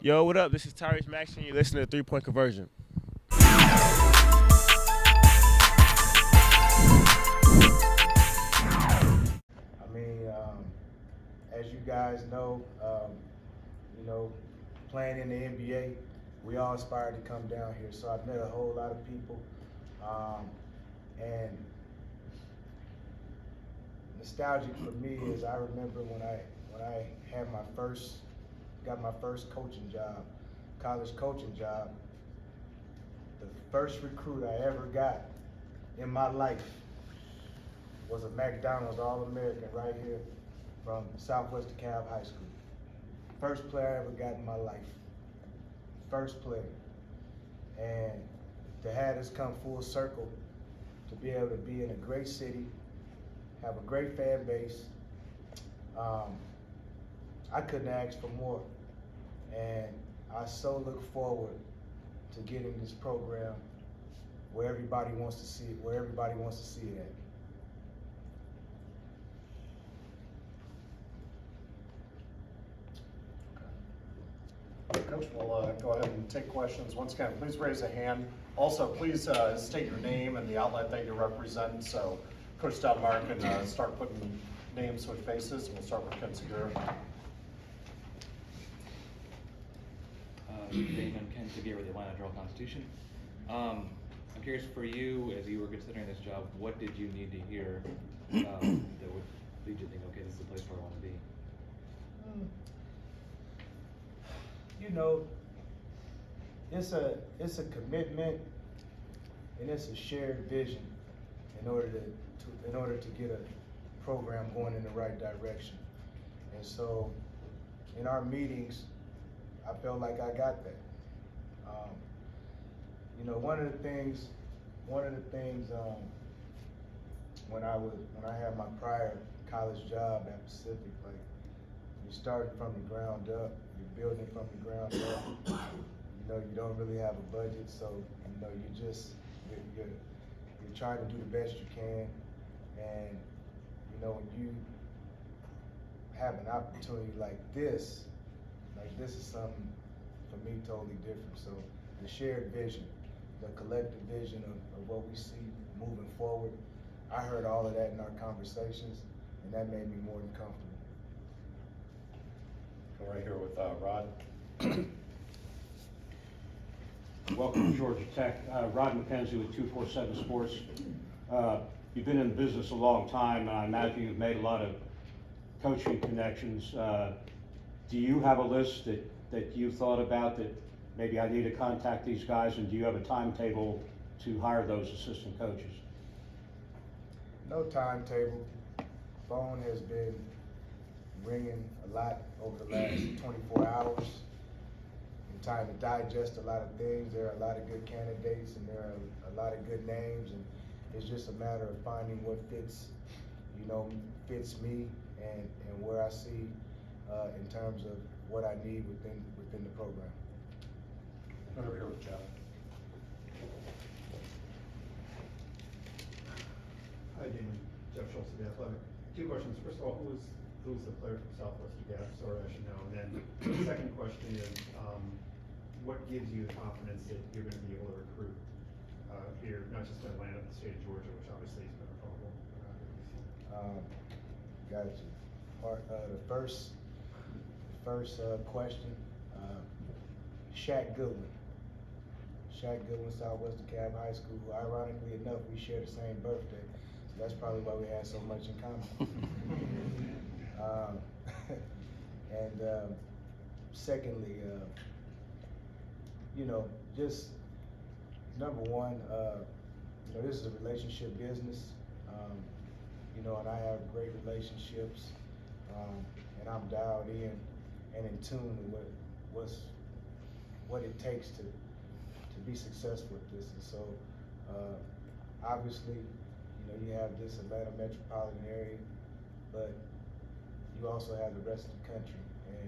Yo, what up? This is Tyrese Maxey, and you're listening to 3 Point Conversion. I mean, as you guys know, you know, playing in the NBA, we all aspire to come down here. So I've met a whole lot of people, and nostalgic for me is I remember when I had got my first coaching job, college coaching job. The first recruit I ever got in my life was a McDonald's All-American right here from Southwest DeKalb High School. First player I ever got in my life. First player. And to have this come full circle, to be able to be in a great city, have a great fan base, I couldn't ask for more. And I so look forward to getting this program where everybody wants to see it, at. Coach, we'll go ahead and take questions. Once again, please raise a hand. Also, please state your name and the outlet that you represent, so Coach Stoudamire can start putting names with faces. We'll start with Ken Segura. Damon Stoudamire with the Atlanta Journal-Constitution. I'm curious for you, as you were considering this job, what did you need to hear that would lead you to think, okay, this is the place where I want to be? You know, it's a commitment and it's a shared vision in order to get a program going in the right direction. And so, in our meetings, I felt like I got that. You know, one of the things when I had my prior college job at Pacific, like, you started from the ground up, you're building from the ground up. You know, you don't really have a budget, so you know you're trying to do the best you can, and you know when you have an opportunity like this is something for me totally different. So the shared vision, the collective vision of what we see moving forward, I heard all of that in our conversations, and that made me more than comfortable. Go right here with Rod. Welcome to Georgia Tech. Rod McKenzie with 247 Sports. You've been in the business a long time, and I imagine you've made a lot of coaching connections. Do you have a list that you thought about that maybe I need to contact these guys, and do you have a timetable to hire those assistant coaches? No timetable. Phone has been ringing a lot over the last 24 hours. Time to digest a lot of things. There are a lot of good candidates and there are a lot of good names, and it's just a matter of finding what fits me and where I see in terms of what I need within the program. Over here with Jeff. Hi, Damon. Jeff Schultz of The Athletic. Two questions. First of all, who's the player from Southwest DeKalb? Sorry, I should know. And then the second question is, what gives you the confidence that you're going to be able to recruit here, not just in Atlanta, but the state of Georgia, which obviously has been a problem? Gotcha. The first question, Shaq Goodwin. Shaq Goodwin, Southwest DeKalb High School. Ironically enough, we share the same birthday, so that's probably why we had so much in common. And secondly, you know, just number one, you know, this is a relationship business, you know, and I have great relationships, and I'm dialed in and in tune with what it takes to be successful at this. And so, obviously, you know, you have this Atlanta metropolitan area, but you also have the rest of the country. And,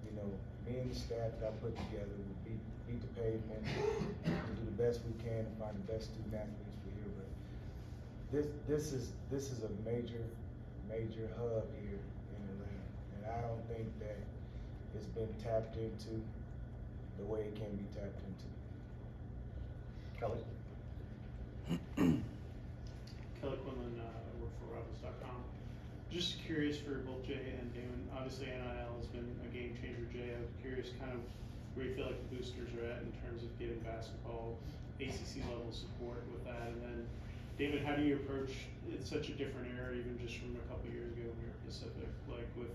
you know, me and the staff that I put together will beat the pavement, we'll do the best we can to find the best student athletes for here. But this is a major hub here in Atlanta, and I don't think that it's been tapped into the way it can be tapped into. Kelly? Kelly Quinlan, I work for Rebels.com. Just curious for both Jay and Damon. Obviously, NIL has been a game changer. Jay, I'm curious kind of where you feel like the boosters are at in terms of getting basketball ACC level support with that. And then, Damon, how do you approach? It's such a different era, even just from a couple years ago when we were Pacific, like with,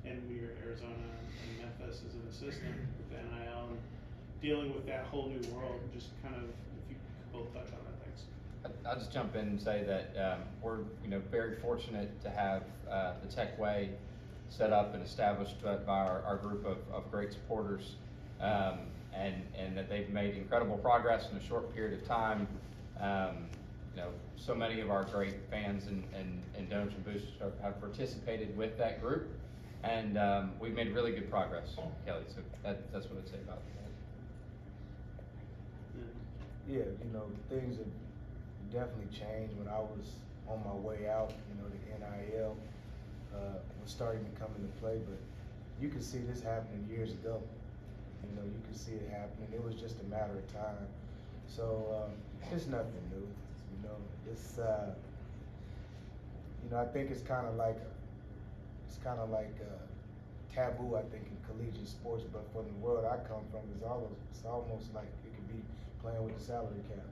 and we were at Arizona and Memphis as an assistant with the NIL and dealing with that whole new world. Just kind of, if you could both touch on that, thanks. I'll just jump in and say that we're very fortunate to have the Tech Way set up and established by our group of great supporters, and that they've made incredible progress in a short period of time. So many of our great fans and donors and boosters have participated with that group, and we've made really good progress, Kelly. So that's what I'd say about that. Yeah, things have definitely changed. When I was on my way out, the NIL was starting to come into play, but you could see this happening years ago. You could see it happening. It was just a matter of time. So it's nothing new. It's I think it's kind of like taboo. I think in collegiate sports, but from the world I come from, it's almost like it could be playing with the salary cap.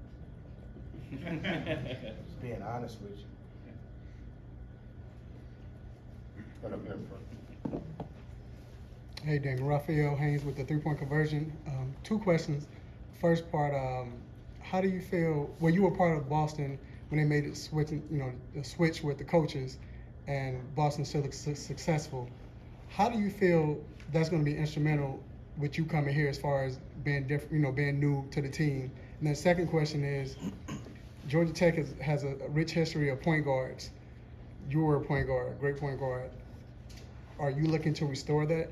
Just being honest with you. Right up here in front. Hey, Damon. Raphael Haynes with the 3-point conversion. 2 questions. First part, how do you feel? Well, you were part of Boston when they made it switch, the switch with the coaches, and Boston still looks successful. How do you feel that's going to be instrumental with you coming here as far as being different, being new to the team? And then second question is, Georgia Tech has a rich history of point guards. You were a point guard, great point guard. Are you looking to restore that?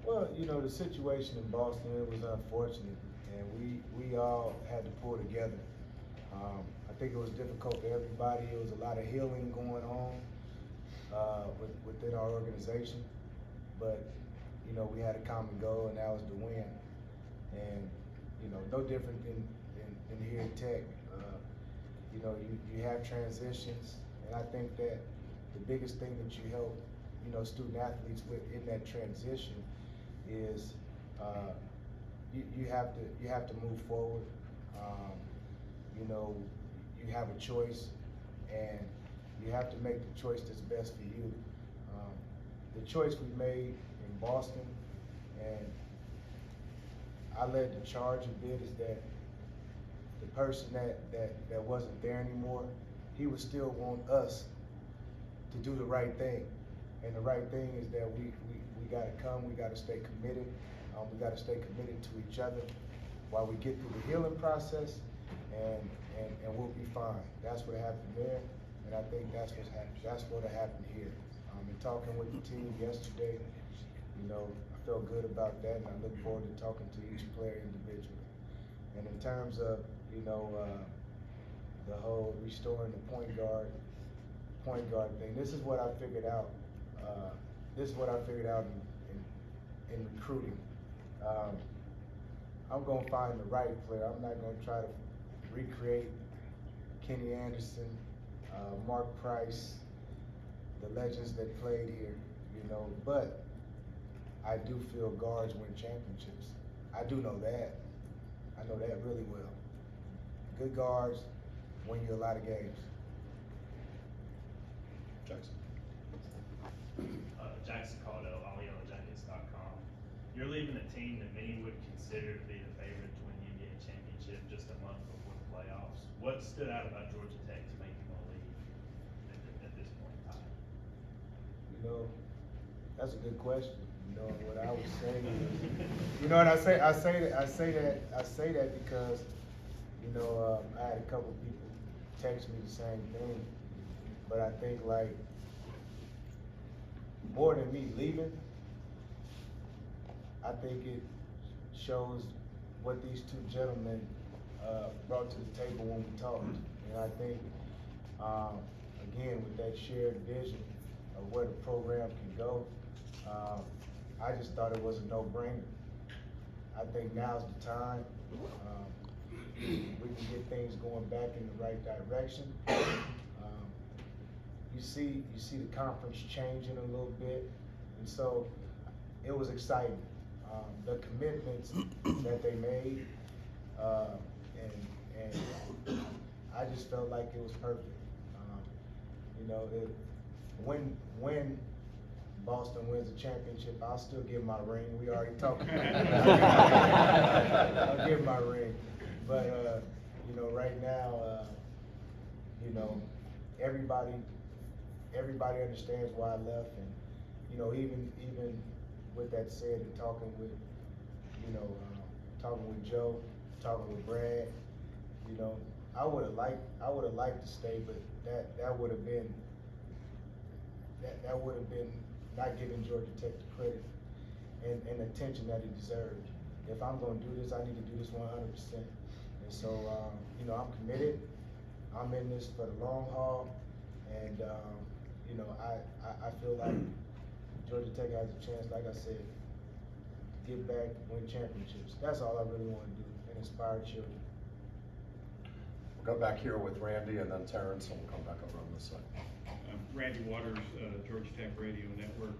Well, the situation in Boston, it was unfortunate, and we all had to pull together. I think it was difficult for everybody. It was a lot of healing going on within our organization, but we had a common goal, and that was to win. And no different than here at Tech. You have transitions, and I think that the biggest thing that you help student athletes with in that transition is you have to move forward. You have a choice, and you have to make the choice that's best for you. The choice we made in Boston, and I led the charge a bit, is that the person that wasn't there anymore, he would still want us to do the right thing. And the right thing is that we gotta we gotta stay committed. We gotta stay committed to each other while we get through the healing process, and we'll be fine. That's what happened there, and I think that's what happened here. In talking with the team yesterday, I felt good about that, and I look forward to talking to each player individually. And in terms of, the whole restoring the point guard thing, this is what I figured out. In recruiting. I'm gonna find the right player. I'm not gonna try to recreate Kenny Anderson, Mark Price, the legends that played here, but I do feel guards win championships. I do know that. I know that really well. Good guards win you a lot of games. Jackson. Jackson Caldo, AllYellowJackets.com. You're leaving a team that many would consider to be the favorite to win the NBA championship just a month before the playoffs. What stood out about Georgia Tech to make you want to leave at this point in time? That's a good question. What I would say is, and I say that because, I had a couple people text me the same thing, but I think more than me leaving, I think it shows what these 2 gentlemen brought to the table when we talked. And I think, again, with that shared vision of where the program can go, I just thought it was a no-brainer. I think now's the time. We can get things going back in the right direction. You see the conference changing a little bit, and so it was exciting. The commitments that they made, and I just felt like it was perfect. You know, when Boston wins the championship, I'll still give my ring. We already talked about it. I'll give my ring. But, you know, right now, you know, everybody understands why I left. And, you know, even with that said, and talking with, you know, talking with Joe, talking with Brad, you know, I would have liked to stay, but that would have been not giving Georgia Tech the credit and attention that it deserved. If I'm going to do this, I need to do this 100%. And so, you know, I'm committed. I'm in this for the long haul, and you know, I feel like Georgia Tech has a chance, like I said, to get back, win championships. That's all I really want to do, and inspire children. We'll go back here with Randy and then Terrence, and we'll come back over on this side. Randy Waters, Georgia Tech Radio Network.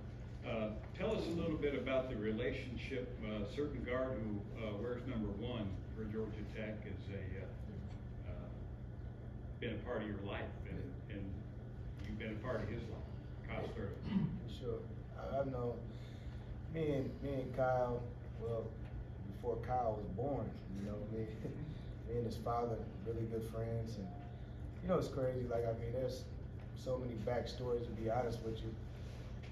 Tell us a little bit about the relationship. Certain guard who wears number 1 for Georgia Tech is been a part of your life, and you've been a part of his life. Kyle Sturman. Sure. I know me and Kyle, well, before Kyle was born, you know, me and his father, really good friends. And, you know, it's crazy. Like, I mean, there's so many backstories, to be honest with you,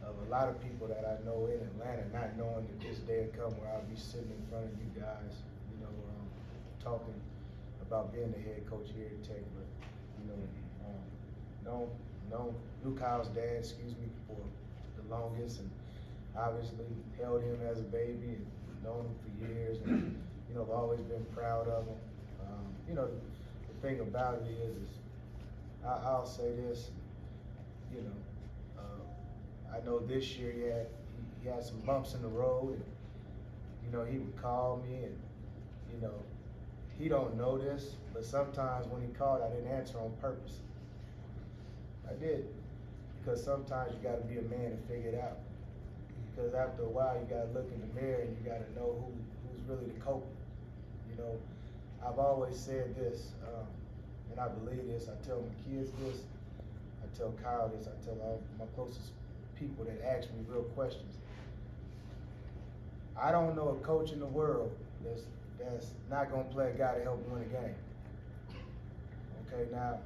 of a lot of people that I know in Atlanta, not knowing that this day would come where I'll be sitting in front of you guys, you know, talking about being the head coach here at Tech. But, you know, knew Kyle's dad, for the longest, and obviously held him as a baby and known him for years, and, you know, I've always been proud of him. You know, the thing about it is I'll say this, you know, I know this year he had some bumps in the road, and, you know, he would call me, and, you know, he don't know this, but sometimes when he called, I didn't answer on purpose. I did, because sometimes you gotta be a man to figure it out. Because after a while, you gotta look in the mirror and you gotta know who's really the culprit. You know, I've always said this, and I believe this. I tell my kids this, I tell Kyle this, I tell all my closest people that ask me real questions. I don't know a coach in the world that's not gonna play a guy to help win a game. Okay, now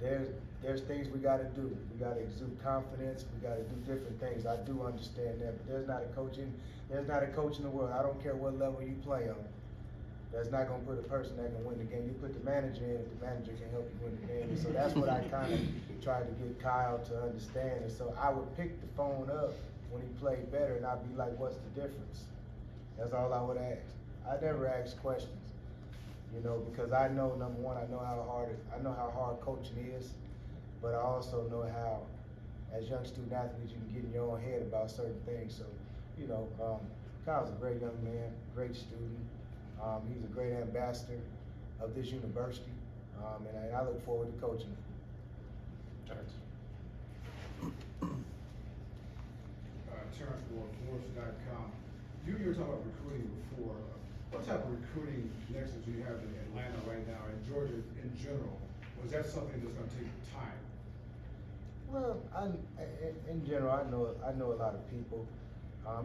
there's things we gotta do. We gotta exude confidence. We gotta do different things. I do understand that, but there's not a coach in the world. I don't care what level you play on. That's not gonna put a person that can win the game. You put the manager in, if the manager can help you win the game. And so that's what I kind of tried to get Kyle to understand. And so I would pick the phone up when he played better, and I'd be like, "What's the difference?" That's all I would ask. I never ask questions, you know, because I know, number one, I know how hard coaching is, but I also know how, as young student athletes, you can get in your own head about certain things. So, you know, Kyle's a great young man, great student. He's a great ambassador of this university, and I look forward to coaching him. Terrence. Terrence Ward, Force.com. You were talking about recruiting before. What type of recruiting connections do you have in Atlanta right now, and Georgia in general? Was that something that's going to take time? Well, in general, I know a lot of people.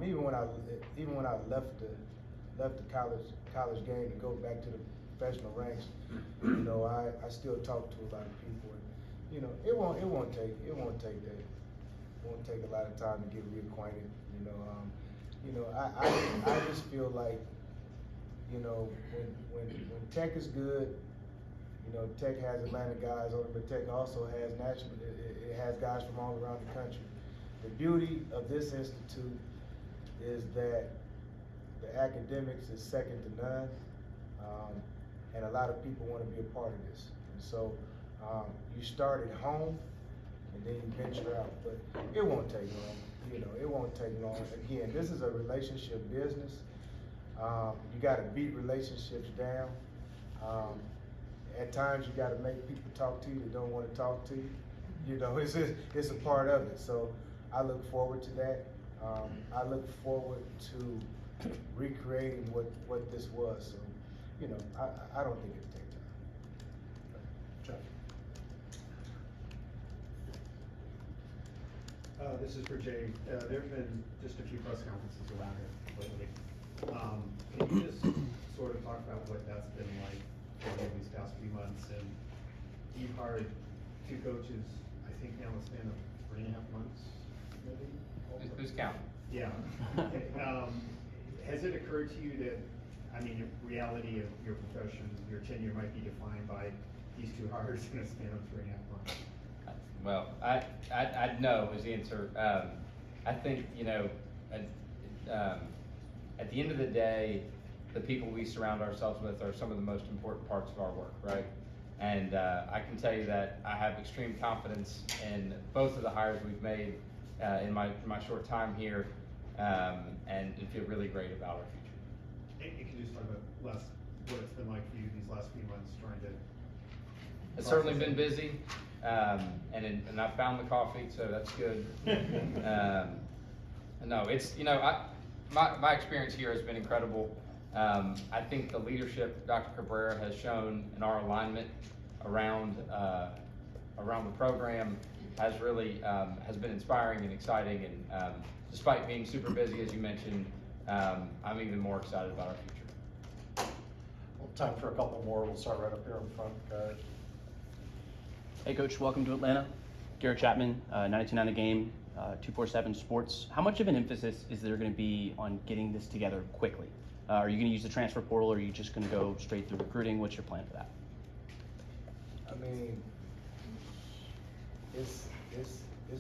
Even when I left the college game to go back to the professional ranks, you know, I still talk to a lot of people. And, you know, it won't take that. It won't take a lot of time to get reacquainted. You know, I just feel like, you know, when Tech is good, you know, Tech has Atlanta guys on it, but Tech also has it has guys from all around the country. The beauty of this institute is that the academics is second to none, and a lot of people want to be a part of this. And so you start at home, and then you venture out, but it won't take long. You know, it won't take long. Again, this is a relationship business. You gotta beat relationships down. At times you gotta make people talk to you that don't wanna talk to you. You know, it's a part of it. So I look forward to that. I look forward to recreating what this was. So, you know, I don't think it'll take time. Jeff? This is for Jay. There've been just a few press conferences around here lately. Can you just sort of talk about what that's been like for you these past few months? And you've hired 2 coaches, I think now it's been 3.5 months, maybe? Who's counting? Yeah. Has it occurred to you that, I mean, the reality of your profession, your tenure might be defined by these 2 hires in a span of 3.5 months? Well, I'd know is the answer. I think, you know, at the end of the day, the people we surround ourselves with are some of the most important parts of our work, right? And I can tell you that I have extreme confidence in both of the hires we've made in my short time here, and feel really great about our future. And can you just talk about what it's been like for you these last few months trying to? It's certainly been busy, and I found the coffee, so that's good. No, it's, you know, my experience here has been incredible. I think the leadership Dr. Cabrera has shown in our alignment around the program has really has been inspiring and exciting. And despite being super busy, as you mentioned, I'm even more excited about our future. Well, time for a couple more. We'll start right up here in front. Garrett. Hey Coach, welcome to Atlanta. Garrett Chapman, 92.9 The Game, 247 Sports. How much of an emphasis is there going to be on getting this together quickly? Are you going to use the transfer portal, or are you just going to go straight through recruiting? What's your plan for that? I mean, it's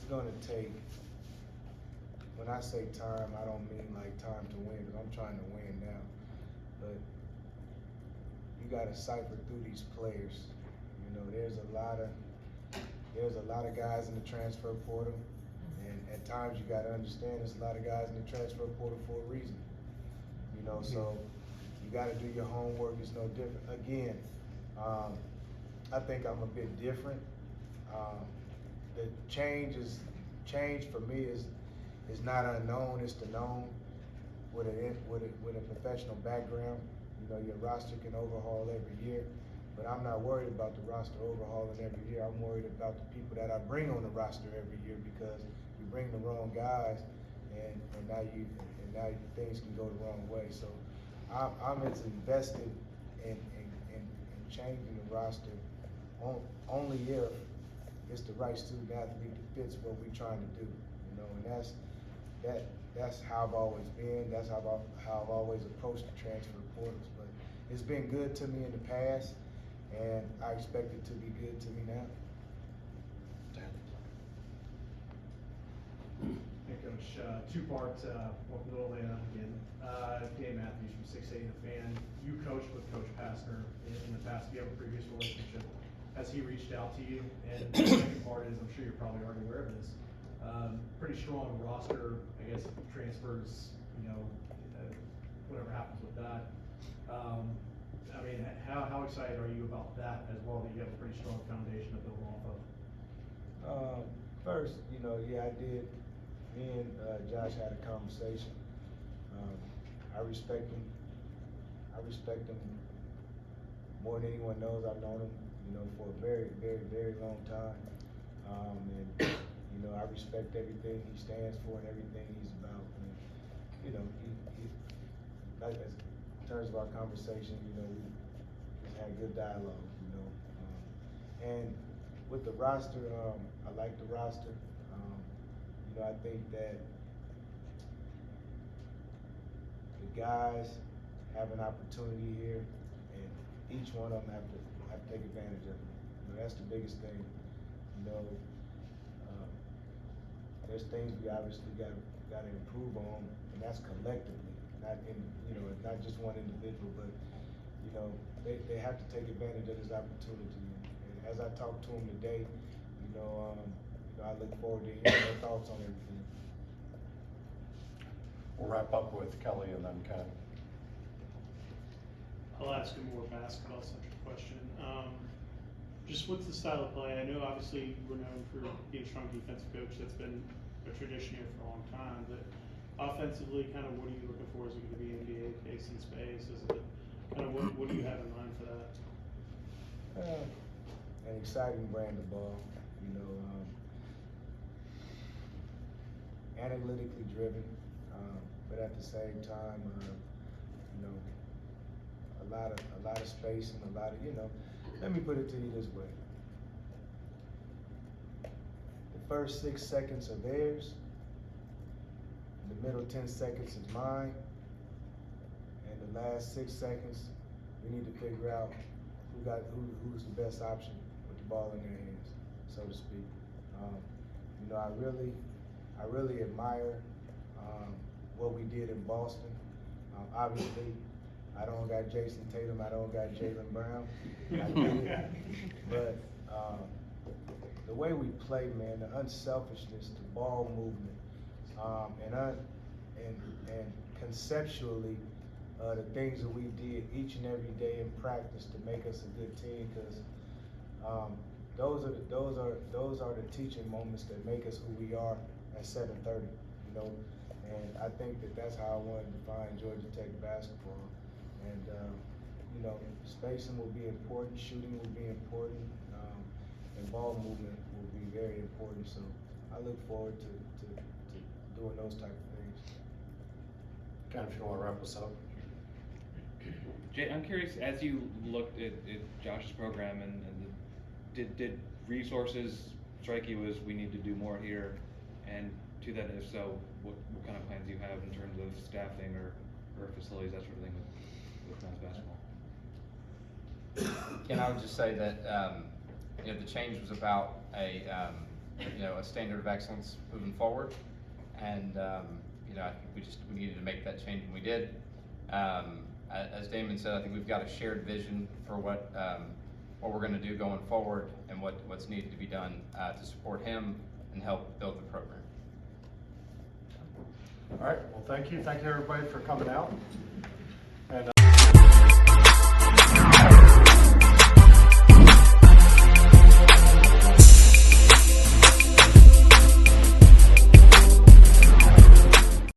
gonna take, when I say time, I don't mean like time to win, because I'm trying to win now. But you gotta cipher through these players. You know, there's a lot of guys in the transfer portal, and at times you gotta understand there's a lot of guys in the transfer portal for a reason. You know, so you gotta do your homework. It's no different. Again, I think I'm a bit different. The change for me is not unknown. It's the known. With a professional background, you know, your roster can overhaul every year. But I'm not worried about the roster overhauling every year. I'm worried about the people that I bring on the roster every year, because you bring the wrong guys, and now things can go the wrong way. So I'm as invested in changing the roster only if it's the right student athlete that fits what we're trying to do. You know, and that's how I've always been. That's how I've always approached the transfer portals. But it's been good to me in the past, and I expect it to be good to me now. Hey Coach, 2-part, welcome to Atlanta again. Dan Matthews from 680 The Fan. You coached with Coach Pastner in the past. You have a previous relationship. Has he reached out to you? And the second part is, I'm sure you're probably already aware of this, pretty strong roster, I guess, transfers, you know, whatever happens with that. I mean, how excited are you about that as well, that you have a pretty strong foundation to build off of? First, you know, yeah, I did. Me and Josh had a conversation. I respect him. I respect him more than anyone knows. I've known him, you know, for a very, very, very long time. And you know, I respect everything he stands for and everything he's about. And, you know, he like, in terms of our conversation, you know, we just had good dialogue, you know. And with the roster, I like the roster. You know, I think that the guys have an opportunity here, and each one of them have to take advantage of it. You know, that's the biggest thing. You know, there's things we obviously got to improve on, and that's collectively, not not just one individual, but you know, they have to take advantage of this opportunity. And as I talk to them today, you know, I look forward to hearing their thoughts on everything. We'll wrap up with Kelly and then Ken. I'll ask a more basketball-centric question. Just what's the style of play? I know obviously we're known for being a strong defensive coach. That's been a tradition here for a long time. But offensively, kind of what are you looking for? Is it going to be NBA pace and space? Is it kind of what do you have in mind for that? An exciting brand of ball, analytically driven, but at the same time, a lot of space and a lot of, let me put it to you this way. The first 6 seconds are theirs, the middle 10 seconds is mine, and the last 6 seconds, we need to figure out who's the best option with the ball in their hands, so to speak. I really admire what we did in Boston. Obviously, I don't got Jason Tatum, I don't got Jaylen Brown. I get it. But the way we play, man, the unselfishness, the ball movement, and conceptually, the things that we did each and every day in practice to make us a good team, because those are the teaching moments that make us who we are at 7:30, and I think that's how I want to define Georgia Tech basketball. And spacing will be important, shooting will be important, and ball movement will be very important. So I look forward to doing those type of things. Ken, if you want to wrap us up. Jay, I'm curious, as you looked at Josh's program and did resources strike you as we need to do more here? And to that, if so, what kind of plans do you have in terms of staffing or facilities, that sort of thing with men's basketball? And I would just say that the change was about a standard of excellence moving forward, and I think we needed to make that change, and we did. As Damon said, I think we've got a shared vision for what we're going to do going forward and what's needed to be done to support him and help build the program. All right, well, thank you everybody for coming out.